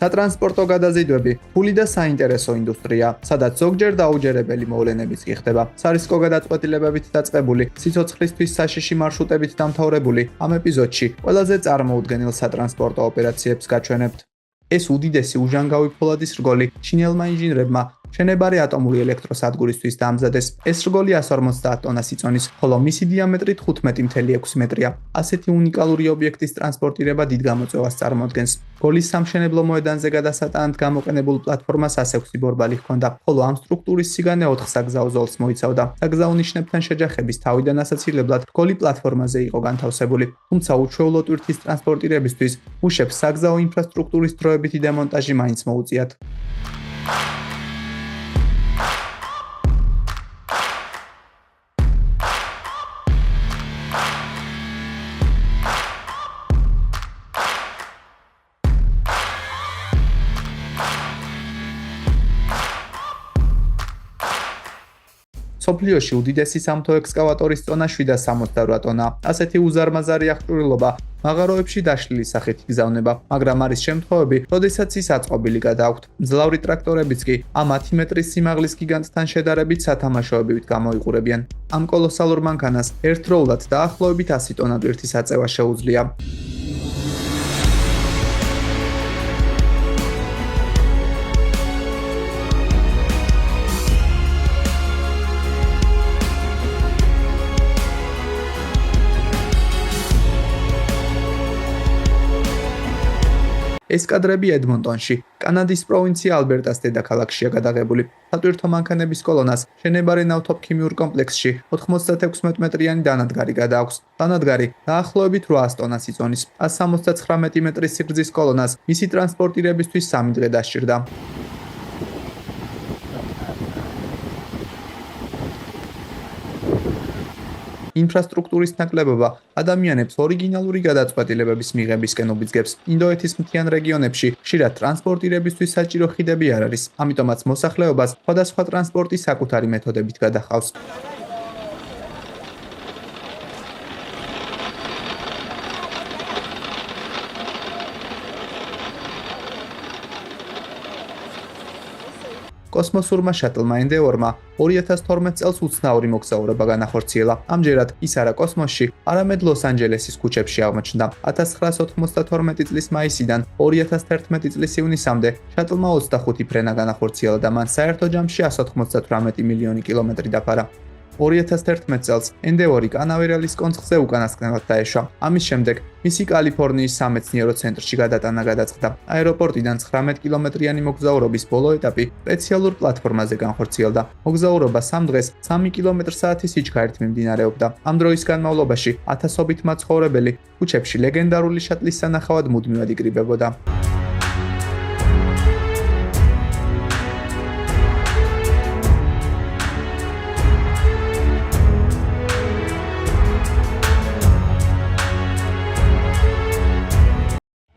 სატრანსპორტო გადაზიდვები ფული და საინტერესო ინდუსტრია, სადაც ზოგჯერ დაუჯერებელი მოვლენებიც კი ხდება. სარისკო გადაწყვეტილებებით დაწყებული, სიცოცხლისთვის საშიში მარშრუტებით დამთავრებული, ამ ეპიზოდში ყველაზე წარმოუდგენელ სატრანსპორტო ოპერაციებს გაჩვენებთ. ეს უდიდესი უჟანგავი ფოლადის რგოლი ჩინელმა ინჟინრებმა შენებარი ატომური ელექტროსადგურისთვის დაამზადეს. ეს რგოლი 150 ტონას იწონის, ხოლო მისი დიამეტრი 15.6 მეტრია. ასეთი უნიკალური ობიექტის ტრანსპორტირება დიდ გამოწვევას წარმოადგენს. რგოლის სამშენებლო მოედანზე გადასატანად გამოყენებულ პლატფორმას 106 ბორბალი ჰქონდა, ხოლო ამ სტრუქტურის სიგანე 4 საგზაო ზოლს მოიცავდა. საგზაო ნიშნებთან შეჯახების თავიდან ასაცილებლად რგოლი პლატფორმაზე იყო განთავსებული, თუმცა უჩვეულო ტვირთის ტრანსპორტირებისთვის მუშებს საგზაო ინფრასტრუქტურის დროებითი დემონტაჟი მაინც მოუწიათ. სოფლიოში უდიდესი სამთო ექსკავატორის წონა 768 ტონა. ასეთი უზარმაზარი აღჭურვილობა მაღაროებში დაშლილი სახით იგზავნება, მაგრამ არის შემთხვევები, როდესაც ის აწყობილი გადააქვთ. მძლავრი ტრაქტორებიც კი ამ 10 მეტრის სიმაღლის გიგანტთან შედარებით სათამაშოებივით გამოიყურებიან. ამ კოლოსალურ მანქანას ერთდროულად დაახლოებით 100 ტონა ტვირთის აწევა შეუძლია. ეს კადრები ედმონტონში, კანადის პროვინცია ალბერტას დედაქალაქშია გადაღებული. სატვირთო მანქანების კოლონას შენებარე ნავთობქიმიურ კომპლექსში 96 მეტრიანი დანადგარი გადააქვს. დანადგარი დაახლოებით 800 ტონას იწონის. 179 მეტრის სიგრძის კოლონას მისი ტრანსპორტირებისთვის 3 დღე დასჭირდა. ინფრასტრუქტურის ნაკლებობა ადამიანებს ორიგინალური გადაწყვეტილებების მიღებისკენ უბიძგებს. ინდოეთის მთიან რეგიონებში ხშირად ტრანსპორტირებისთვის საჭირო ხიდები არ არის, ამიტომაც მოსახლეობას სხვადასხვა ტრანსპორტი საკუთარი მეთოდებით გადახავს. კოსმოსურმა შატლმა ენდეორმა 2012 წელს უცნაური მოგზაურობა განახორციელა. ამჯერად ის არა კოსმოსში, არამედ ლოს-ანჯელესის ქუჩებში აღმოჩნდა. 1992 წლის მაისიდან 2011 წლის ივნისამდე შატლმა 25 ფრენა განახორციელა და მან საერთო ჯამში 198 მილიონი კილომეტრი დაფარა. 2011 წელს ენდეორი კანავერალის კონცხზე უკანასკნელად დაეშვა. ამის შემდეგ მისი კალიფორნიის სამეცნიერო ცენტრში გადატანა გადაწყდა. აეროპორტიდან 19 კილომეტრიანი მოგზაურობის ბოლო ეტაპი სპეციალურ პლატფორმაზე განხორციელდა. მოგზაურობა 3 დღეს 3 კილომეტր/საათის სიჩქარით მიმდინარეობდა. ამ დროის განმავლობაში ათასობით მაცხოვრებელი ქუჩებში ლეგენდარული შატლის სანახავად მუდმივად იკრიბებოდა.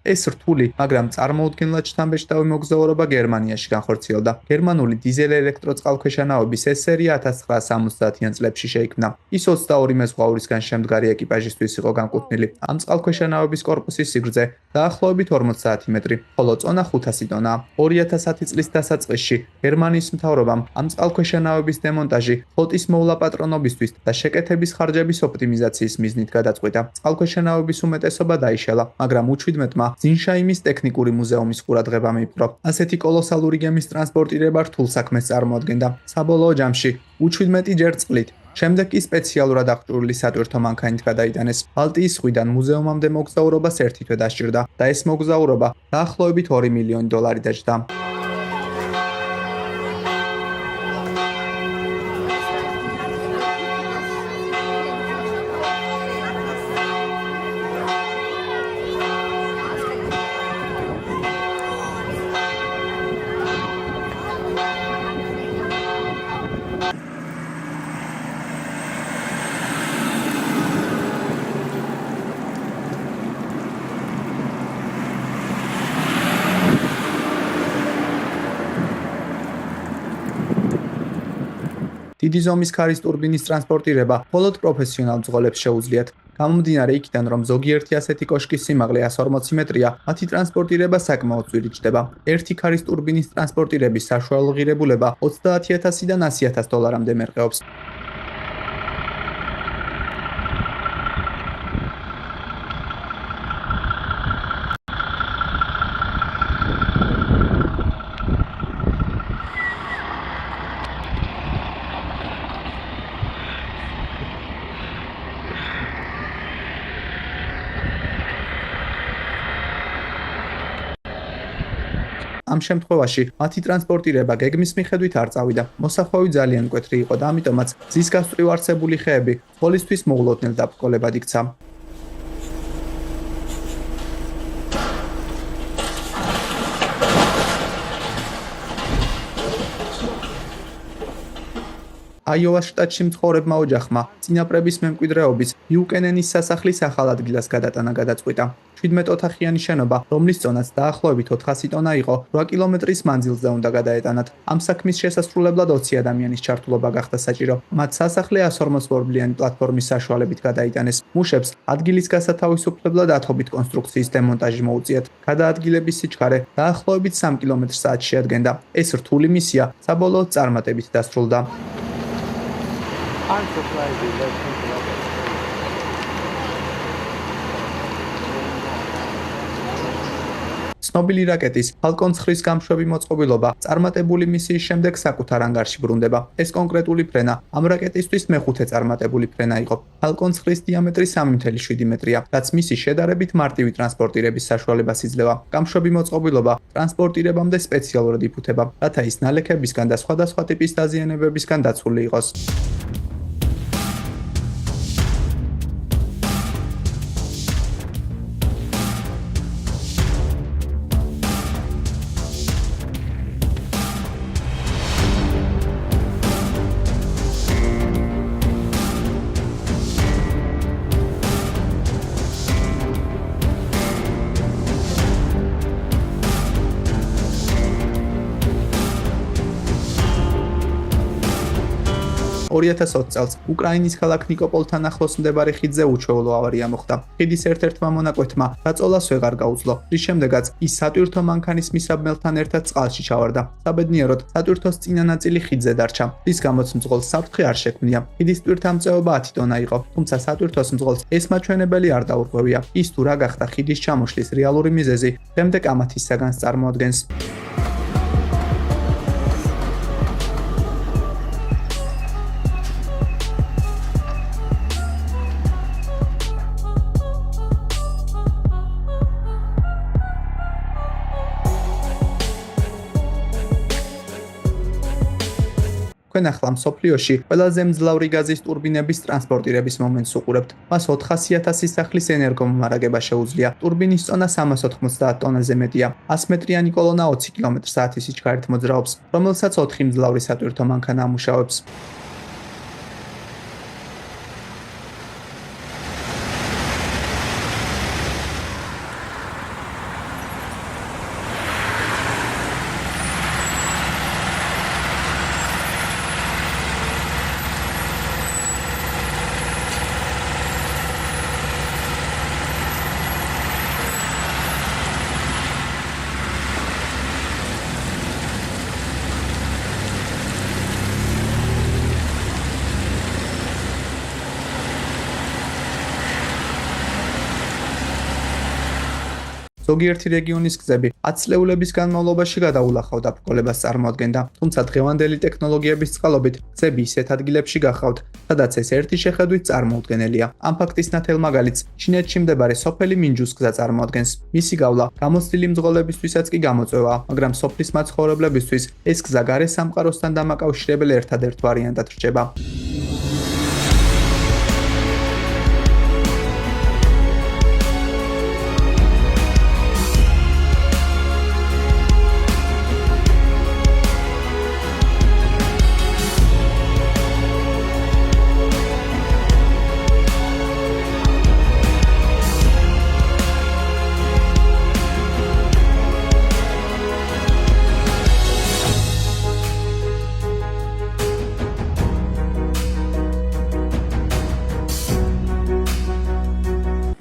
ეს რთული, მაგრამ წარმოუდგენლად შთამბეჭდავი მოგზაურობა გერმანიაში განხორციელდა. გერმანული დიზელ ელექტროწყალქვეშა ნავების ეს სერია 1970-იან წლებში შეიქმნა. ის 22 მეზღვაურისგან შემდგარი ეკიპაჟისთვის იყო განკუთვნილი. ამ წყალქვეშა ნავების კორპუსის სიგრძე დაახლოებით 50 მეტრი, ხოლო წონა 500 ტონაა. 2010 წლის დასაწყისში გერმანიის მთავრობამ ამ წყალქვეშა ნავების დემონტაჟი ფლოტის მოვლა პატრონობისთვის და შეკეთების ხარჯების ოპტიმიზაციის მიზნით გადაწყვიტა. წყალქვეშა ნავების უმეტესობა დაიშალა, მაგრამ უჩვიდმეტმა ზინშაიმის ტექნიკური მუზეუმის ყურადღება მიიპყრო. ასეთი კოლოსალური გემის ტრანსპორტირება რთულ საქმეს წარმოადგენდა. საბოლოო ჯამში უჩვიდმეტი ჯერ წყლით, შემდეგ კი სპეციალურად აღჭურვილი სატვირთო მანქანით გადაიტანეს. ბალტიის ზღვიდან მუზეუმამდე მოგზაურობას ერთი თვე დასჭირდა და ეს მოგზაურობა დაახლოებით 2 მილიონი დოლარი დაჯდა. დიდი ზომის ქარის ტურბინის ტრანსპორტირება მხოლოდ პროფესიონალ მძღოლებს შეუძლიათ. გამომდინარე იქიდან, რომ ზოგიერთი ასეთი კოშკის სიმაღლე 140 მეტრია, მათი ტრანსპორტირება საკმაოდ ძვირი ჩდება. ერთი ქარის ტურბინის ტრანსპორტირების საშუალო ღირებულება 30,000-დან 100,000 დოლარამდე მერყეობს. ამ შემთხვევაში მათი ტრანსპორტირება გეგმის მიხედვით არ წავიდა. მოსახვევი ძალიან მკვეთრი იყო და ამიტომაც გზის გასწვრივ არსებული ხეები ხოლისთვის მოულოდნელ დაბრკოლებად იქცა. აიოვას შტატში მცხოვრებმა ოჯახმა წინაპრების მემკვიდრეობის ბიუკენენის სასახლის ახალ ადგილას გადატანა გადაწყვიტა. 17 ოთახიანი შენობა, რომლის წონაც დაახლოებით 400 ტონა იყო, 8 კილომეტრის მანძილზე უნდა გადაეტანათ. ამ საქმის შესასრულებლად 20 ადამიანის ჩართულობა გახდა საჭირო. მათ სასახლე 140 ბორბლიანი პლატფორმის საშუალებით გადაიტანეს. მუშებს ადგილის გასათავისუფლებლად ათობით კონსტრუქციის დემონტაჟი მოუწიათ. გადაადგილების სიჩქარე დაახლოებით 3 კმ/სთ შეადგენდა. ეს რთული მისია საბოლოოდ წარმატებით დასრულდა. I'm surprised with that simple of it. ცნობილი რაკეტის Falcon 9-ის გამშვები მოწყობილობა წარმატებული მისიის შემდეგ საკუთარ ანგარში ბრუნდება. ეს კონკრეტული ფრენა ამ რაკეტისთვის მეხუთე წარმატებული ფრენა იყო. Falcon 9-ის დიამეტრი 3.7 მეტრია, რაც მისი შედარებით მარტივი ტრანსპორტირების საშუალებას იძლევა. გამშვები მოწყობილობა ტრანსპორტირებამდე სპეციალურად იფუთება, რათა ის ნალექებისგან და სხვადასხვა ტიპის დაზიანებებისგან დაცული იყოს. $2020 წელს უკრაინის ქალაქ ნიკოპოლთან ახლოს მდებარე ხიდზე უჩვეულო ავარია მოხდა. ხიდის ერთ-ერთმა მონაკვეთმა დაწოლას ვეღარ გაუძლო, რის შემდეგაც ის სატვირთო მანქანის მისაბმელთან ერთად წყალში ჩავარდა. საბედნიეროდ, სატვირთოს წინა ნაწილი ხიდზე დარჩა, რის გამოც მძღოლს საფრთხე არ შექმნია. ხიდის ტვირთამწეობა 10 ტონა იყო, თუმცა სატვირთოს მძღოლს ეს მაჩვენებელი არ დაურღვევია. ის თუ რა გახდა ხიდის ჩამოშლის რეალური მიზეზი, შემდეგ ამათის საგანს წარმოადგენს. თქვენ ახლა მსოფლიოში ყველაზე მძლავრი გაზის ტურბინების ტრანსპორტირების მომენტს უყურებთ. მას 400,000 სახლის ენერგომომარაგება შეუძლია. ტურბინის წონა 390 ტონაზე მეტია. 100 მეტრიანი კოლონა 20 კმ/სთ სიჩქარით მოძრაობს, რომელსაც 4 მძლავრი სატვირთო მანქანა ამუშავებს. ზოგიერთი რეგიონის გზები 10 წლეულების განმავლობაში გადაულახავ დაბრკოლებას წარმოადგენდა, თუმცა დღევანდელი ტექნოლოგიების წყალობით გზები ისეთ ადგილებში გახავთ, სადაც ეს ერთი შეხედვით წარმოუდგენელია. ამ ფაქტის ნათელ მაგალითს ჩინეთში მდებარე სოფელი მინჯუს გზა წარმოადგენს. მისი გავლა გამოცდილი მძღოლებისთვისაც კი გამოწვევაა, მაგრამ სოფლის მაცხოვრებლებისთვის ეს გზა გარე სამყაროსთან დამაკავშირებელ ერთადერთ ვარიანტად რჩება.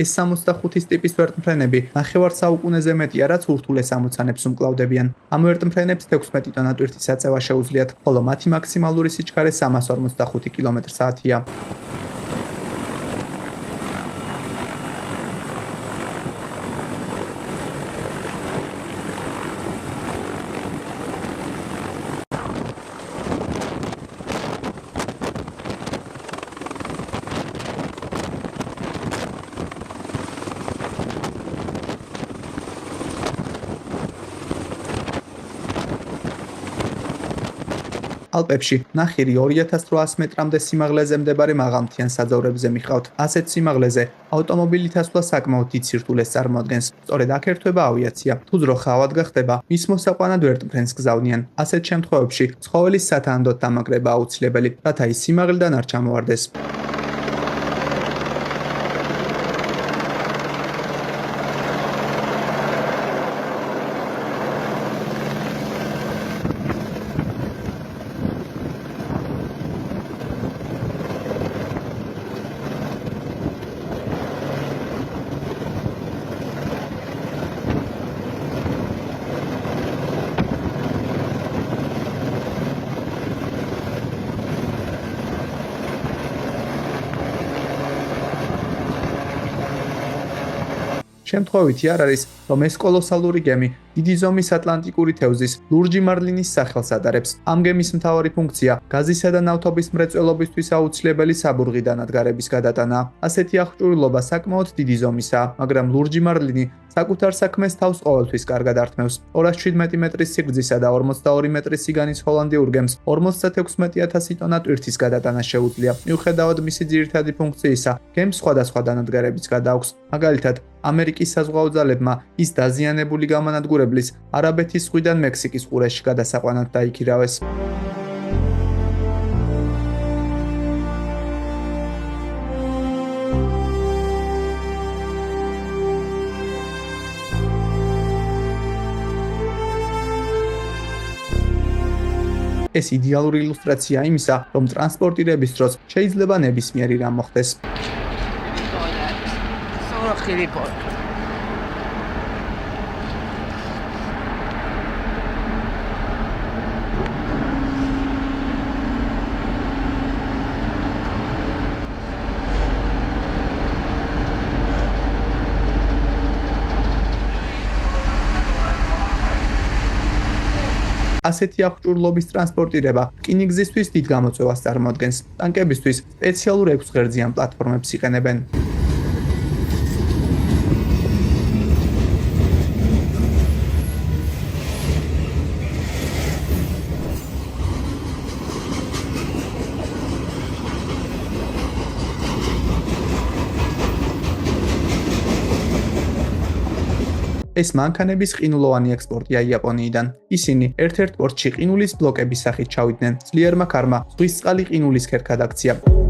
ეს 65-ის ტიპის ვერტმფრენები 9 საუკუნეზე მეტია, რაც ურთულეს ამოცანებს უმკლავდებიან. ამ ვერტმფრენებს 16 ტონა ტვირთის აწევა შეუძლიათ, ხოლო მათი მაქსიმალური სიჩქარე 345 კმ/სთ-ია. ალპებში ნახირი 2800 მეტრამდე სიმაღლეზე მდებარე მაღალმთიან საძოვრებზე მიყავთ. ასეთ სიმაღლეზე ავტომობილით ასვლა საკმაოდ დიდ სირთულეს წარმოადგენს. სწორედ აქ ერთვება ავიაცია. თუ ძრო ხავად გახდება, მის მოსაყვანად ვერტმფრენს გზავნიან. ასეთ შემთხვევებში ცხოველის სათანადოდ დამაგრება აუცილებელი, რათა ის სიმაღლიდან არ ჩამოვარდეს. შემთხვევითი არ არის, რომ ეს კოლოსალური გემი დიდი ზომის ატლანტიკური თევზის ლურჯი მარლინის სახელს ატარებს. ამ გემის მთავარი ფუნქცია გაზისა და ნავთობის მრეწველობისთვის აუცილებელი საბურღი დანადგარების გადატანაა. ასეთი აღჭურვილობა საკმაოდ დიდი ზომისაა, მაგრამ ლურჯი მარლინი საკუთარ საქმეს თავს ყოველთვის კარგად ართმევს. 217 მეტრის სიგრძისა და 42 მეტრის სიგანის ჰოლანდიურ გემს 56,000 ტონა ტვირთის გადატანა შეუძლია. მიუხედავად მისი ძირითადი ფუნქციისა, გემს სხვადასხვა დანადგარებიც გადააქვს. მაგალითად, ამერიკის საზღვაო ძალებმა ის დაზიანებული გამანადგურებლის არაბეთის ზღვიდან მექსიკის ყურეში გადასაყვანად დაიქირავეს. ეს იდეალური ილუსტრაცია იმისა, რომ ტრანსპორტირების დროს შეიძლება ნებისმიერი რამ მოხდეს. ასეთი აღჭურვილობის ტრანსპორტირება რკინიგზისთვის დიდ გამოწვევას წარმოადგენს. ტანკებისთვის სპეციალურ 6 ღერძიან პლატფორმებს იყენებენ. ეს მანქანების ყინულოვანი ექსპორტია იაპონიიდან. ისინი ერთ-ერთ პორტში ყინულის ბლოკების სახით ჩავიდნენ. ძლიერმა ქარმა ზღვისწყალი ყინულის ქერქად აქცია.